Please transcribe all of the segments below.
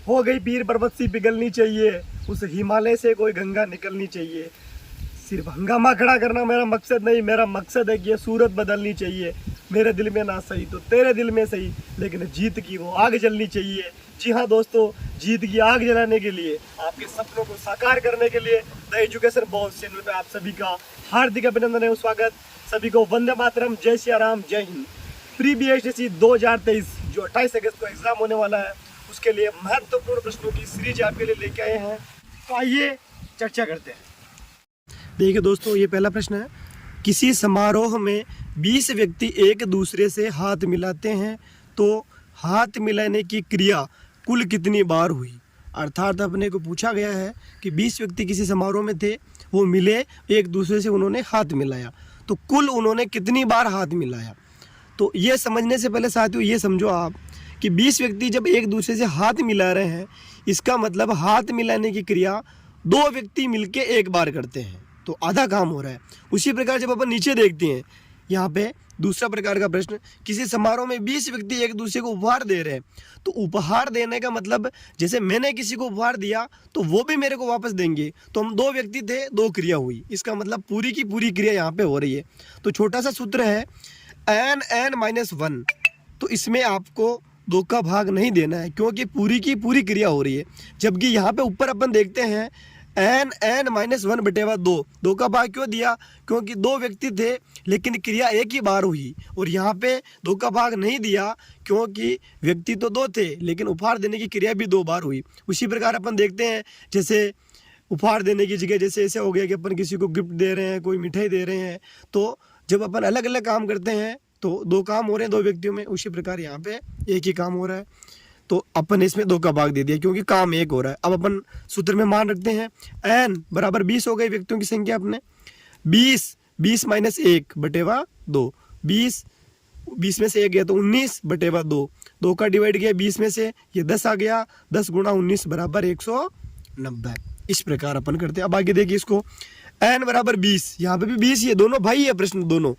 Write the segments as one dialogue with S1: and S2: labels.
S1: हो गई पीर पर्वत सी पिघलनी चाहिए, उस हिमालय से कोई गंगा निकलनी चाहिए। सिर्फ हंगामा खड़ा करना मेरा मकसद नहीं, मेरा मकसद है कि ये सूरत बदलनी चाहिए। मेरे दिल में ना सही तो तेरे दिल में सही, लेकिन जीत की वो आग जलनी चाहिए। जी हाँ दोस्तों, जीत की आग जलाने के लिए, आपके सपनों को साकार करने के लिए द एजुकेशन बॉस चैनल पे आप सभी का हार्दिक अभिनंदन एवं स्वागत। सभी को वंदे मातरम, जय श्री राम, जय हिंद। प्री BHDC 2023 जो 28 अगस्त को एग्जाम होने वाला है, उसके लिए महत्वपूर्ण प्रश्नों की सीरीज आपके लिए लेके आए हैं। तो आइए चर्चा करते हैं। देखिए दोस्तों, ये पहला प्रश्न है, किसी समारोह में 20 व्यक्ति एक दूसरे से हाथ मिलाते हैं तो हाथ मिलाने की क्रिया कुल कितनी बार हुई। अर्थात अपने को पूछा गया है कि 20 व्यक्ति किसी समारोह में थे, वो मिले, एक दूसरे से उन्होंने हाथ मिलाया, तो कुल उन्होंने कितनी बार हाथ मिलाया। तो ये समझने से पहले साथियों ये समझो आप कि 20 व्यक्ति जब एक दूसरे से हाथ मिला रहे हैं, इसका मतलब हाथ मिलाने की क्रिया 2 व्यक्ति मिलके एक बार करते हैं, तो आधा काम हो रहा है। उसी प्रकार जब अपन नीचे देखते हैं, यहाँ पे दूसरा प्रकार का प्रश्न, किसी समारोह में 20 व्यक्ति एक दूसरे को उपहार दे रहे हैं, तो उपहार देने का मतलब जैसे मैंने किसी को उपहार दिया तो वो भी मेरे को वापस देंगे, तो हम 2 व्यक्ति थे, 2 क्रिया हुई, इसका मतलब पूरी की पूरी क्रिया यहाँ पे हो रही है। तो छोटा सा सूत्र है n-1, तो इसमें आपको 2 का भाग नहीं देना है क्योंकि पूरी की पूरी क्रिया हो रही है। जबकि यहाँ पे ऊपर अपन देखते हैं n-1/2, 2 का भाग क्यों दिया, क्योंकि 2 व्यक्ति थे लेकिन क्रिया एक ही बार हुई। और यहाँ पे 2 का भाग नहीं दिया क्योंकि व्यक्ति तो 2 थे लेकिन उपहार देने की क्रिया भी 2 बार हुई। उसी प्रकार अपन देखते हैं, जैसे उपहार देने की जगह जैसे ऐसे हो गया कि अपन किसी को गिफ्ट दे रहे हैं, कोई मिठाई दे रहे हैं, तो जब अपन अलग अलग काम करते हैं तो 2 काम हो रहे हैं 2 व्यक्तियों में, उसी प्रकार यहाँ पे एक ही काम हो रहा है, तो अपन इसमें 2 का भाग दे दिया क्योंकि काम एक हो रहा है। अब अपन सूत्र में मान रखते हैं n बराबर 20 हो गई व्यक्तियों की संख्या अपने, 20 माइनस 1/2, 20 में से 1 गया तो 19/2, 2 का डिवाइड किया 20 में से, ये 10 आ गया, 10 गुणा 19 बराबर 190। इस प्रकार अपन करते हैं। अब आगे देखिए इसको, n बराबर 20, यहाँ पे भी 20 ही है, दोनों भाई है प्रश्न दोनों,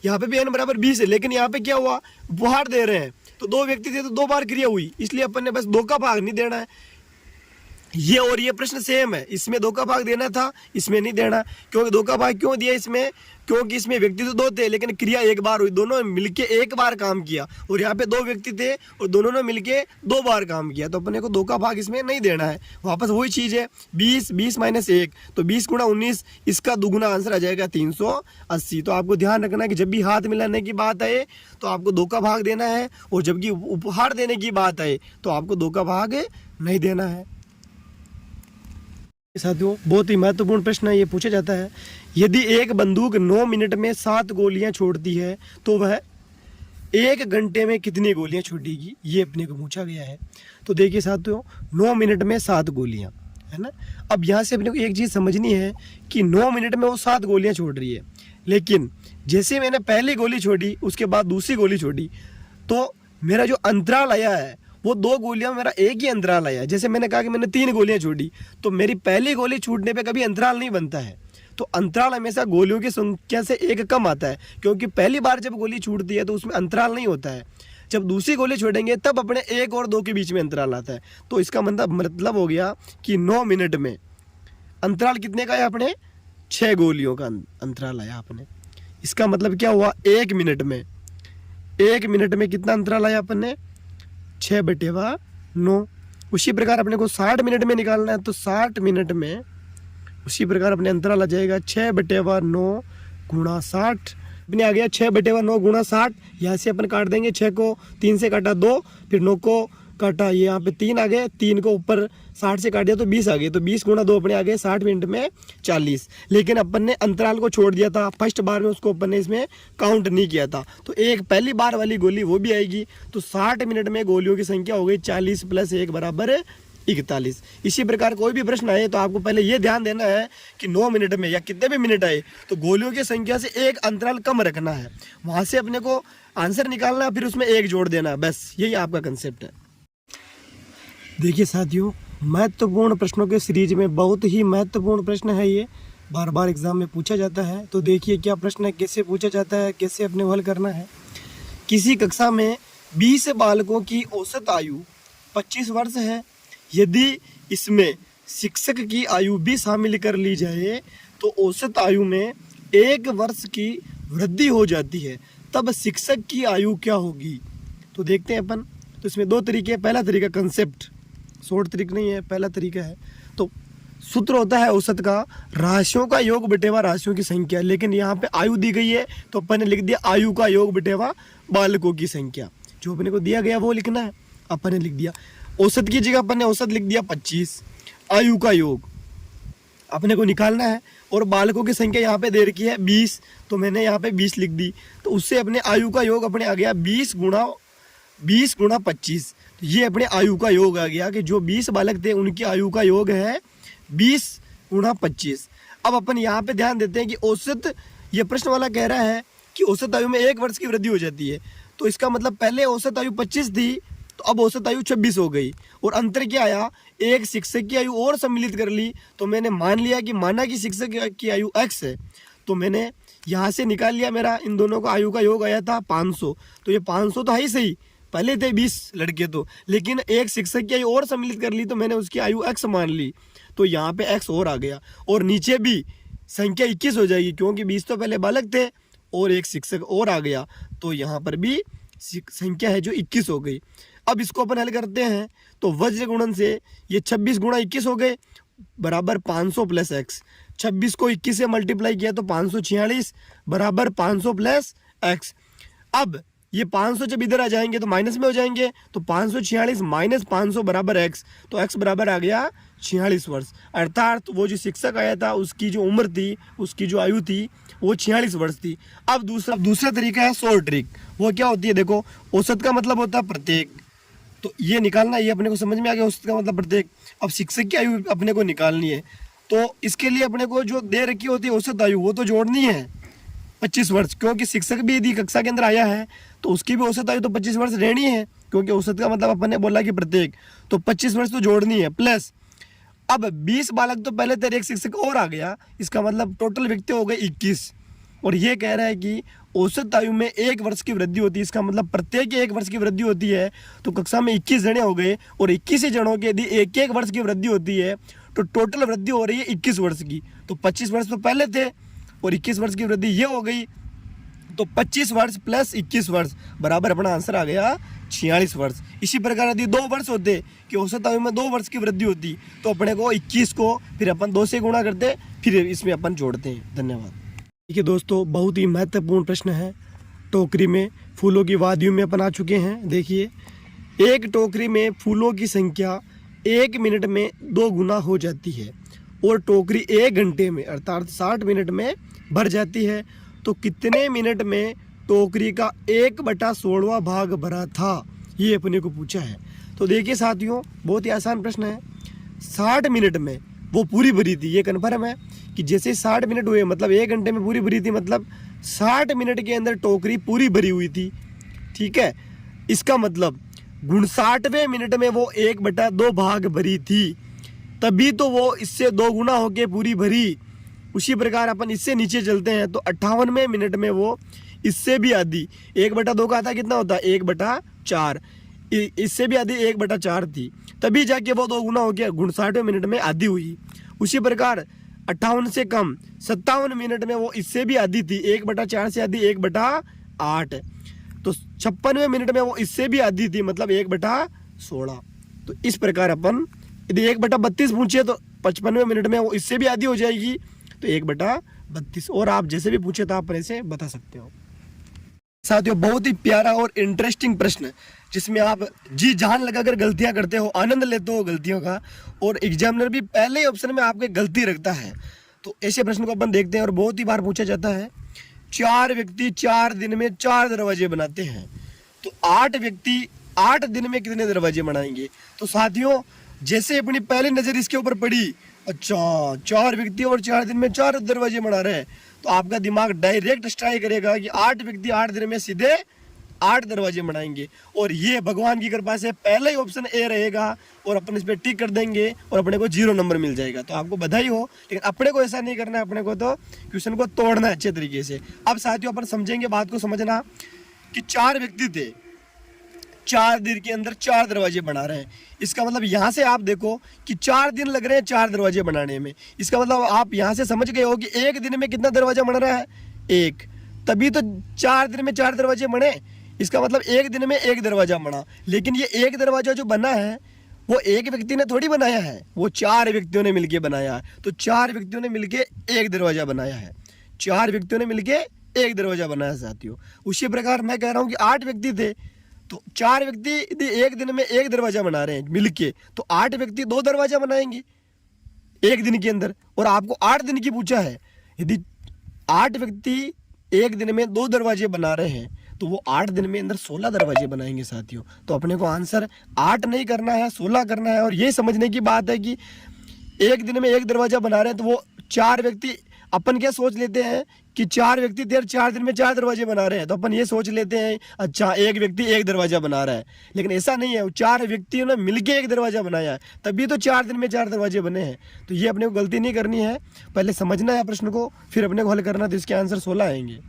S1: यहाँ पे भी n बराबर 20 है, लेकिन यहाँ पे क्या हुआ, उपहार दे रहे हैं, तो 2 व्यक्ति थे तो 2 बार क्रिया हुई, इसलिए अपन ने बस 2 का भाग नहीं देना है। ये और ये प्रश्न सेम है, इसमें 2 का भाग देना था, इसमें नहीं देना, क्योंकि 2 का भाग क्यों दिया इसमें, क्योंकि इसमें व्यक्ति तो 2 थे लेकिन क्रिया एक बार हुई, दोनों मिलके एक बार काम किया, और यहाँ पे 2 व्यक्ति थे और दोनों ने मिलके 2 बार काम किया, तो अपने को 2 का भाग इसमें नहीं देना है। वापस वही चीज़ है, 20 माइनस 1, तो 20 गुणा 19, इसका दुगुना आंसर आ जाएगा 380। तो आपको ध्यान रखना है कि जब भी हाथ मिलाने की बात आए तो आपको 2 का भाग देना है, और जबकि उपहार देने की बात आए तो आपको 2 का भाग नहीं देना है। साथियों बहुत ही महत्वपूर्ण प्रश्न है, ये पूछा जाता है, यदि एक बंदूक 9 मिनट में 7 गोलियां छोड़ती है तो वह 1 घंटे में कितनी गोलियां छोड़ेगी, ये अपने को पूछा गया है। तो देखिए साथियों, 9 मिनट में 7 गोलियां, है ना। अब यहाँ से अपने को एक चीज़ समझनी है कि 9 मिनट में वो 7 गोलियां छोड़ रही है, लेकिन जैसे मैंने पहली गोली छोड़ी उसके बाद दूसरी गोली छोड़ी, तो मेरा जो अंतराल आया है वो 2 गोलियां, मेरा एक ही अंतराल आया। जैसे मैंने कहा कि मैंने 3 गोलियां छोड़ी, तो मेरी पहली गोली छूटने पे कभी अंतराल नहीं बनता है, तो अंतराल हमेशा गोलियों की संख्या से 1 कम आता है, क्योंकि पहली बार जब गोली छूटती है तो उसमें अंतराल नहीं होता है। जब दूसरी गोली छोड़ेंगे तब अपने 1 और 2 के बीच में अंतराल आता है। तो इसका मतलब हो गया कि 9 मिनट में अंतराल कितने का है अपने, 6 गोलियों का अंतराल आया अपने। इसका मतलब क्या हुआ, 1 मिनट में कितना अंतराल आया अपने, 6/9। उसी प्रकार अपने को 60 मिनट में निकालना है, तो 60 मिनट में उसी प्रकार अपने अंतराल आ जाएगा 6/9 गुणा 60, अपने आ गया 6/9 गुणा 60। यहाँ से अपन काट देंगे, 6 को 3 से काटा 2, फिर 9 को काटा, ये यहाँ पे 3 आ गए, 3 को ऊपर 60 से काट दिया तो 20 आ गए, तो 20 गुणा 2 अपने आ गए 60 मिनट में 40। लेकिन अपन ने अंतराल को छोड़ दिया था, फर्स्ट बार में उसको अपन ने इसमें काउंट नहीं किया था, तो एक पहली बार वाली गोली वो भी आएगी। तो 60 मिनट में गोलियों की संख्या हो गई 40 + 1 बराबर 41। इसी प्रकार कोई भी प्रश्न आए तो आपको पहले ये ध्यान देना है कि 9 मिनट में या कितने भी मिनट आए तो गोलियों की संख्या से एक अंतराल कम रखना है, वहाँ से अपने को आंसर निकालना है, फिर उसमें 1 जोड़ देना, बस यही आपका कंसेप्ट है। देखिए साथियों, महत्वपूर्ण प्रश्नों के सीरीज में बहुत ही महत्वपूर्ण प्रश्न है, ये बार बार एग्जाम में पूछा जाता है। तो देखिए क्या प्रश्न है, कैसे पूछा जाता है, कैसे अपने हल करना है। किसी कक्षा में 20 बालकों की औसत आयु 25 वर्ष है, यदि इसमें शिक्षक की आयु भी शामिल कर ली जाए तो औसत आयु में 1 वर्ष की वृद्धि हो जाती है, तब शिक्षक की आयु क्या होगी। तो देखते हैं अपन। तो इसमें 2 तरीके हैं। पहला तरीका कंसेप्ट, शॉर्ट तरीका नहीं है, पहला तरीका है। तो सूत्र होता है औसत का राशियों का योग बटेवा राशियों की संख्या, लेकिन यहाँ पे आयु दी गई है तो अपन ने लिख दिया आयु का योग बटेवा बालकों की संख्या। जो अपने को दिया गया वो लिखना है, अपन ने लिख दिया। औसत की जगह अपन ने औसत लिख दिया 25, आयु का योग अपने को निकालना है, और बालकों की संख्या यहाँ पे दे रखी है 20, तो मैंने यहाँ पे 20 लिख दी। तो उससे अपने आयु का योग अपने आ गया 20 गुणा 25। तो ये अपने आयु का योग आ गया कि जो 20 बालक थे उनकी आयु का योग है 20 गुणा 25। अब अपन यहाँ पे ध्यान देते हैं कि औसत, ये प्रश्न वाला कह रहा है कि औसत आयु में 1 वर्ष की वृद्धि हो जाती है। तो इसका मतलब पहले औसत आयु 25 थी, तो अब औसत आयु 26 हो गई। और अंतर क्या आया, एक शिक्षक की आयु और सम्मिलित कर ली। तो मैंने मान लिया कि माना कि शिक्षक की आयु x है, तो मैंने यहाँ से निकाल लिया, मेरा इन दोनों का आयु का योग आया था 500। तो ये 500 तो है ही सही, पहले थे 20 लड़के तो, लेकिन एक शिक्षक की आयु और सम्मिलित कर ली तो मैंने उसकी आयु x मान ली। तो यहाँ पे x और आ गया, और नीचे भी संख्या 21 हो जाएगी क्योंकि 20 तो पहले बालक थे और एक शिक्षक और आ गया। तो यहाँ पर भी संख्या है जो 21 हो गई। अब इसको अपन हल करते हैं तो वज्र गुणन से ये 26 गुणा 21 हो गए बराबर 500 प्लस x। 26 को 21 से मल्टीप्लाई किया तो 546 बराबर 500 प्लस x। अब ये 500 जब इधर आ जाएंगे तो माइनस में हो जाएंगे, तो 546 माइनस 500 बराबर x। तो x बराबर आ गया 46 वर्ष। अर्थात वो जो शिक्षक आया था उसकी जो उम्र थी, उसकी जो आयु थी वो 46 वर्ष थी। अब दूसरा तरीका है शॉर्ट ट्रिक। वो क्या होती है, देखो औसत का मतलब होता है प्रत्येक, तो ये निकालना, ये अपने को समझ में आ गया औसत का मतलब प्रत्येक। अब शिक्षक की आयु अपने को निकालनी है, तो इसके लिए अपने को जो दे रखी होती है औसत आयु वो तो जोड़नी है 25 वर्ष, क्योंकि शिक्षक भी यदि कक्षा के अंदर आया है तो उसकी भी औसत आयु तो 25 वर्ष रहनी है, क्योंकि औसत का मतलब अपन ने बोला कि प्रत्येक, तो 25 वर्ष तो जोड़नी है। प्लस अब 20 बालक तो पहले तेरे एक शिक्षक और आ गया, इसका मतलब टोटल व्यक्ति हो गए 21। और ये कह रहा है कि औसत आयु में 1 वर्ष की वृद्धि होती है, इसका मतलब प्रत्येक 1 वर्ष की वृद्धि होती है। तो कक्षा में 21 जने हो गए, और 21 जनों के यदि 1-1 वर्ष की वृद्धि होती है तो टोटल वृद्धि हो रही है 21 वर्ष की। तो 25 वर्ष तो पहले थे और 21 वर्ष की वृद्धि ये हो गई, तो 25 वर्ष प्लस 21 वर्ष बराबर अपना आंसर आ गया 46 वर्ष। इसी प्रकार यदि 2 वर्ष होते कि औसत आयु में 2 वर्ष की वृद्धि होती तो अपने को 21 को फिर अपन 2 से गुणा करते, फिर इसमें अपन जोड़ते हैं। धन्यवाद। देखिए दोस्तों, बहुत ही महत्वपूर्ण प्रश्न है। टोकरी में फूलों की वादियों में अपन आ चुके हैं। देखिए, एक टोकरी में फूलों की संख्या 1 मिनट में 2 गुना हो जाती है और टोकरी 1 घंटे में अर्थात 60 मिनट में भर जाती है, तो कितने मिनट में टोकरी का 1/16वां भाग भरा था, ये अपने को पूछा है। तो देखिए साथियों, बहुत ही आसान प्रश्न है। 60 मिनट में वो पूरी भरी थी, ये कन्फर्म है कि जैसे 60 मिनट हुए मतलब 1 घंटे में पूरी भरी थी, मतलब 60 मिनट के अंदर टोकरी पूरी भरी हुई थी। ठीक है, इसका मतलब 59वें मिनट में वो 1/2 भाग भरी थी, तभी तो वो इससे 2 गुना होके पूरी भरी। उसी प्रकार अपन इससे नीचे चलते हैं तो 58वें मिनट में वो इससे भी आधी, 1/2 का आता कितना होता है 1/4, इससे भी आधी 1/4 थी, तभी जाके वो 2 गुना हो गया, 59वें मिनट में आधी हुई। उसी प्रकार 58 से कम 57 मिनट में वो इससे भी आधी थी, 1/4 से आधी 1/8, तो 56वें मिनट में वो इससे भी आधी थी, मतलब 1/16। तो इस प्रकार अपन यदि 1/32 पूछे तो 55वें मिनट में वो इससे भी आधी हो जाएगी, तो 1/32। और आप जैसे भी पूछे तो आप ऐसे बता सकते हो। साथियों, बहुत ही प्यारा और इंटरेस्टिंग प्रश्न जिसमें आप जी जान लगाकर गलतियां करते हो, आनंद लेते हो गलतियों का, और एग्जामिनर भी पहले ही ऑप्शन में आपके गलती रखता है। तो ऐसे प्रश्न को अपन देखते हैं और बहुत ही बार पूछा जाता है। 4 व्यक्ति 4 दिन में 4 दरवाजे बनाते हैं, तो 8 व्यक्ति 8 दिन में कितने दरवाजे बनाएंगे। तो साथियों, जैसे अपनी पहली नजर इसके ऊपर पड़ी, अच्छा 4 व्यक्ति और 4 दिन में 4 दरवाजे बना रहे हैं, तो आपका दिमाग डायरेक्ट स्ट्राइक करेगा कि 8 व्यक्ति 8 दिन में सीधे 8 दरवाजे बनाएंगे। और ये भगवान की कृपा से पहले ही ऑप्शन ए रहेगा और अपन इस पर टिक कर देंगे और अपने को 0 नंबर मिल जाएगा। तो आपको बधाई हो, लेकिन अपने को ऐसा नहीं करना है, अपने को तो क्वेश्चन को तोड़ना है अच्छे तरीके से। अब साथियों, अपन समझेंगे बात को, समझना कि 4 व्यक्ति थे, 4 दिन के अंदर 4 दरवाजे बना रहे हैं। इसका मतलब यहाँ से आप देखो कि 4 दिन लग रहे हैं 4 दरवाजे बनाने में। इसका मतलब आप यहाँ से समझ गए हो कि एक दिन में कितना दरवाजा बन रहा है, 1। तभी तो 4 दिन में 4 दरवाजे बने। इसका मतलब एक दिन में 1 दरवाजा बना। लेकिन ये 1 दरवाजा जो बना है वो एक व्यक्ति ने थोड़ी बनाया है, वो 4 व्यक्तियों ने मिलके बनाया है। तो 4 व्यक्तियों ने मिलके 1 दरवाजा बनाया है। 4 व्यक्तियों ने मिलके 1 दरवाजा बनाया साथियों। उसी प्रकार मैं कह रहा हूँ कि 8 व्यक्ति थे, तो 4 व्यक्ति यदि एक दिन में 1 दरवाजा बना रहे हैं मिलके, तो 8 व्यक्ति 2 दरवाजा बनाएंगे एक दिन के अंदर। और आपको 8 दिन की पूछा है, यदि 8 व्यक्ति एक दिन में 2 दरवाजे बना रहे हैं तो वो 8 दिन में अंदर 16 दरवाजे बनाएंगे साथियों। तो अपने को आंसर 8 नहीं करना है, 16 करना है। और ये समझने की बात है कि एक दिन में 1 दरवाजा बना रहे हैं तो वो 4 व्यक्ति, अपन क्या सोच लेते हैं कि 4 व्यक्ति 4 दिन में 4 दरवाजे बना रहे हैं, तो अपन ये सोच लेते हैं अच्छा एक व्यक्ति 1 दरवाजा बना रहा है। लेकिन ऐसा नहीं है, 4 व्यक्तियों ने मिलके 1 दरवाजा बनाया है, तभी तो 4 दिन में 4 दरवाजे बने हैं। तो ये अपने को गलती नहीं करनी है, पहले समझना है प्रश्न को, फिर अपने को हल करना। तो इसके आंसर 16 आएंगे।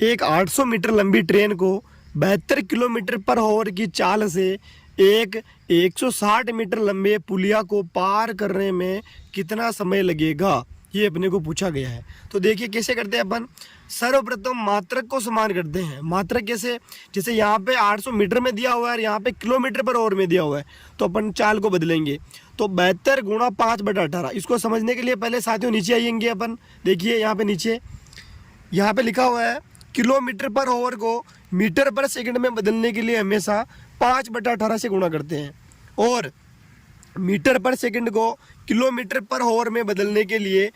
S1: एक 800 मीटर लंबी ट्रेन को 72 किलोमीटर पर आवर की चाल से एक 160 मीटर लंबे पुलिया को पार करने में कितना समय लगेगा, ये अपने को पूछा गया है। तो देखिए कैसे करते हैं अपन। सर्वप्रथम मात्रक को समान करते हैं। मात्रक कैसे, जैसे यहाँ पे 800 मीटर में दिया हुआ है और यहाँ पे किलोमीटर पर आवर में दिया हुआ है, तो अपन चाल को बदलेंगे। तो 72 गुणा 5/18। इसको समझने के लिए पहले साथियों नीचे आएंगे अपन। देखिए यहाँ पे नीचे यहाँ पे लिखा हुआ है किलोमीटर पर आवर को मीटर पर सेकंड में बदलने के लिए हमेशा 5/18 से गुणा करते हैं, और मीटर पर सेकंड को किलोमीटर पर आवर में बदलने के लिए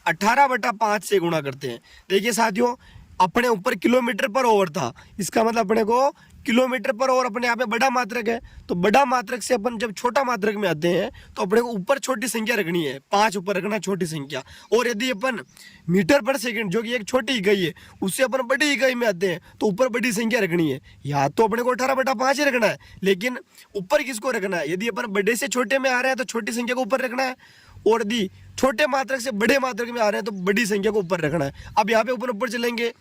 S1: 18/5 से गुणा करते हैं। देखिए साथियों, अपने ऊपर किलोमीटर पर आवर था, इसका मतलब अपने को किलोमीटर पर आवर अपने यहाँ पे बड़ा मात्रक है। तो बड़ा मात्रक से अपन जब छोटा मात्रक में आते हैं तो अपने को ऊपर छोटी संख्या रखनी है, 5 ऊपर रखना छोटी संख्या। और यदि अपन मीटर पर सेकंड जो कि एक छोटी इकाई है उससे अपन बड़ी इकाई में आते हैं तो ऊपर बड़ी संख्या रखनी है। या तो अपने को 18/5 ही रखना है, लेकिन ऊपर किसको रखना है, यदि अपन बड़े से छोटे में आ रहे हैं तो छोटी संख्या को ऊपर रखना है, और यदि छोटे मात्रक से बड़े मात्रक में आ रहे हैं तो बड़ी संख्या को ऊपर रखना है। अब यहाँ पे ऊपर चलेंगे,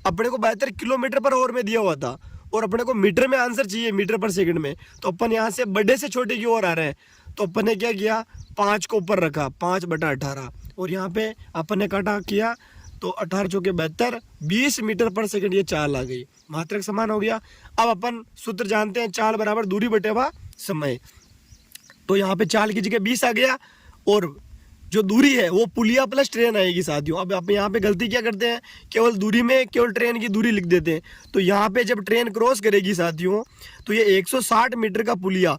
S1: अपने को 72 किलोमीटर पर आवर में दिया हुआ था और अपने को मीटर में आंसर चाहिए, मीटर पर सेकंड में। तो अपन यहाँ से बड़े से छोटे की ओर आ रहे हैं, तो अपन ने क्या किया, 5 को ऊपर रखा, 5/18, और यहाँ पे अपन ने काटा किया तो 18 चौके 72, 20 मीटर पर सेकंड ये चाल आ गई। मात्रक समान हो गया। अब अपन सूत्र जानते हैं, चाल बराबर दूरी बटे हुआ समय। तो यहाँ पे चाल की जगह 20 आ गया, और जो दूरी है वो पुलिया प्लस ट्रेन आएगी साथियों। अब आप यहाँ पे गलती क्या करते हैं, केवल दूरी में केवल ट्रेन की दूरी लिख देते हैं। तो यहाँ पे जब ट्रेन क्रॉस करेगी साथियों तो ये 160 मीटर का पुलिया,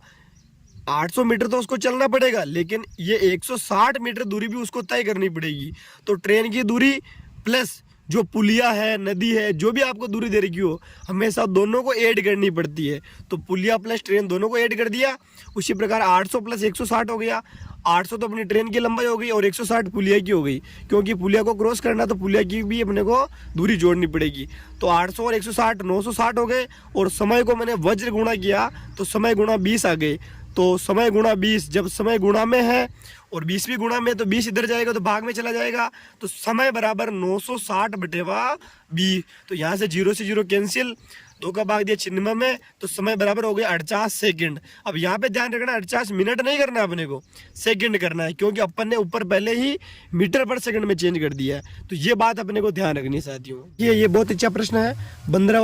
S1: 800 मीटर तो उसको चलना पड़ेगा, लेकिन ये 160 मीटर दूरी भी उसको तय करनी पड़ेगी। तो ट्रेन की दूरी प्लस जो पुलिया है, नदी है, जो भी आपको दूरी दे रखी हो, हमेशा दोनों को ऐड करनी पड़ती है। तो पुलिया प्लस ट्रेन दोनों को ऐड कर दिया। उसी प्रकार 800 प्लस 160 हो गया। 800 तो अपनी ट्रेन की लंबाई हो गई और 160 पुलिया की हो गई, क्योंकि पुलिया को क्रॉस करना तो पुलिया की भी अपने को दूरी जोड़नी पड़ेगी। तो 800 और 160 960 हो गए, और समय को मैंने वज्र गुणा किया तो समय गुणा 20 आ गए। तो समय गुणा 20, जब समय गुणा में है और 20 भी गुणा में, तो 20 इधर जाएगा तो भाग में चला जाएगा, तो समय बराबर 960/20। तो यहाँ से 0 से 0 कैंसिल, 2 का भाग दिया 96 में, तो समय बराबर हो गया 48 सेकंड। अब यहाँ पे ध्यान रखना 48 मिनट नहीं करना, अपने को सेकंड करना है, क्योंकि अपन ने ऊपर पहले ही मीटर पर सेकंड में चेंज कर दिया है। तो ये बात अपने को ध्यान रखनी है साथियों। ये बहुत अच्छा प्रश्न है। 15